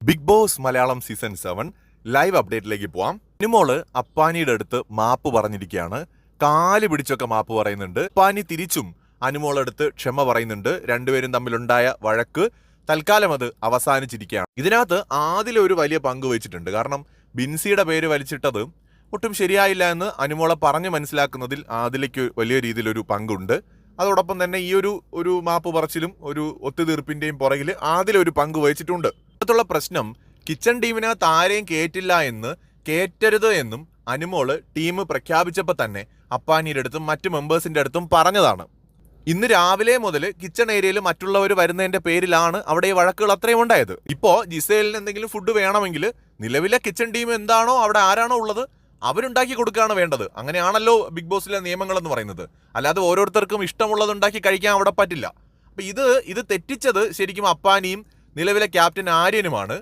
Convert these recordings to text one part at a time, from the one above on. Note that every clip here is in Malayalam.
Big Boss Malayalam season 7 live അപ്ഡേറ്റിലേക്ക് പോവാം. അനുമോള് അപ്പാനിയുടെ അടുത്ത് മാപ്പ് പറഞ്ഞിരിക്കുകയാണ്. കാല് പിടിച്ചൊക്കെ മാപ്പ് പറയുന്നുണ്ട്. അപ്പാനി തിരിച്ചും അനുമോളടുത്ത് ക്ഷമ പറയുന്നുണ്ട്. രണ്ടുപേരും തമ്മിലുണ്ടായ വഴക്ക് തൽക്കാലം അത് അവസാനിച്ചിരിക്കുകയാണ്. ഇതിനകത്ത് ആദില ഒരു വലിയ പങ്ക് വഹിച്ചിട്ടുണ്ട്. കാരണം ബിൻസിയുടെ പേര് വലിച്ചിട്ടത് ഒട്ടും ശരിയായില്ല എന്ന് അനുമോളെ പറഞ്ഞ് മനസ്സിലാക്കുന്നതിൽ ആദിലയ്ക്ക് വലിയ രീതിയിലൊരു പങ്കുണ്ട്. അതോടൊപ്പം തന്നെ ഈ ഒരു മാപ്പ് പറച്ചിലും ഒരു ഒത്തുതീർപ്പിന്റെയും പുറകിൽ ആദിലൊരു പങ്ക് വഹിച്ചിട്ടുണ്ട്. ുള്ള പ്രശ്നം കിച്ചൺ ടീമിനകത്ത് ആരെയും കേറ്റില്ല എന്ന് കേറ്റരുത് എന്നും അനുമോള് ടീം പ്രഖ്യാപിച്ചപ്പോൾ തന്നെ അപ്പാനിയുടെ അടുത്തും മറ്റു മെമ്പേഴ്സിന്റെ അടുത്തും പറഞ്ഞതാണ്. ഇന്ന് രാവിലെ മുതൽ കിച്ചൺ ഏരിയയിൽ മറ്റുള്ളവർ വരുന്നതിന്റെ പേരിലാണ് അവിടെ ഈ വഴക്കുകൾ അത്രയും ഉണ്ടായത്. ഇപ്പോ ജിസേലിന് എന്തെങ്കിലും ഫുഡ് വേണമെങ്കിൽ നിലവിലെ കിച്ചൺ ടീം എന്താണോ അവിടെ ആരാണോ ഉള്ളത് അവരുണ്ടാക്കി കൊടുക്കുകയാണ് വേണ്ടത്. അങ്ങനെയാണല്ലോ ബിഗ് ബോസിലെ നിയമങ്ങൾ എന്ന് പറയുന്നത്. അല്ലാതെ ഓരോരുത്തർക്കും ഇഷ്ടമുള്ളത് ഉണ്ടാക്കി കഴിക്കാൻ അവിടെ പറ്റില്ല. അപ്പൊ ഇത് തെറ്റിച്ചത് ശരിക്കും അപ്പാനിയും നിലവിലെ ക്യാപ്റ്റൻ ആര്യനുമാണ്.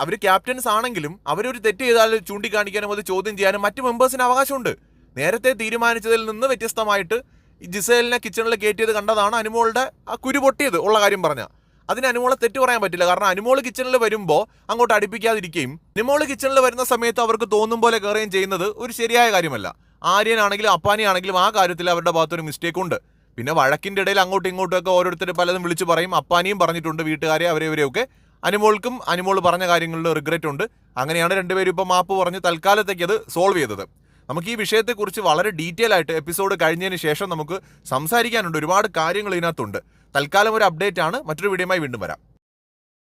അവർ ക്യാപ്റ്റൻസ് ആണെങ്കിലും അവരൊരു തെറ്റ് ചെയ്താൽ ചൂണ്ടിക്കാണിക്കാനും അത് ചോദ്യം ചെയ്യാനും മറ്റു മെമ്പേഴ്സിന് അവകാശമുണ്ട്. നേരത്തെ തീരുമാനിച്ചതിൽ നിന്ന് വ്യത്യസ്തമായിട്ട് ജിസേലിനെ കിച്ചണിൽ കയറ്റിയത് കണ്ടതാണ് അനുമോളുടെ ആ കുരു പൊട്ടിയത് ഉള്ള കാര്യം പറഞ്ഞ. അതിന് അനുമോളെ തെറ്റ് പറയാൻ പറ്റില്ല. കാരണം അനുമോള് കിച്ചണിൽ വരുമ്പോൾ അങ്ങോട്ട് അടുപ്പിക്കാതിരിക്കുകയും അനുമോള് കിച്ചണിൽ വരുന്ന സമയത്ത് അവർക്ക് തോന്നും പോലെ കയറുകയും ചെയ്യുന്നത് ഒരു ശരിയായ കാര്യമല്ല. ആര്യനാണെങ്കിലും അപ്പാനിയാണെങ്കിലും ആ കാര്യത്തിൽ അവരുടെ ഭാഗത്തൊരു മിസ്റ്റേക്ക് ഉണ്ട്. പിന്നെ വഴക്കിന്റെ ഇടയിൽ അങ്ങോട്ടും ഇങ്ങോട്ടും ഒക്കെ ഓരോരുത്തർ പലതും വിളിച്ചു പറയും. അപ്പാനിയും പറഞ്ഞിട്ടുണ്ട് വീട്ടുകാരെ അവരെവരെയൊക്കെ. അനുമോൾ പറഞ്ഞ കാര്യങ്ങളിൽ റിഗ്രറ്റ് ഉണ്ട്. അങ്ങനെയാണ് രണ്ടുപേരും ഇപ്പം മാപ്പ് പറഞ്ഞ് തൽക്കാലത്തേക്ക് അത് സോൾവ് ചെയ്തത്. നമുക്ക് ഈ വിഷയത്തെക്കുറിച്ച് വളരെ ഡീറ്റെയിൽ ആയിട്ട് എപ്പിസോഡ് കഴിഞ്ഞതിന് ശേഷം നമുക്ക് സംസാരിക്കാനുണ്ട്. ഒരുപാട് കാര്യങ്ങൾ ഇതിനകത്തുണ്ട്. തൽക്കാലം ഒരു അപ്ഡേറ്റ് ആണ്. മറ്റൊരു വീഡിയോയുമായി വീണ്ടും വരാം.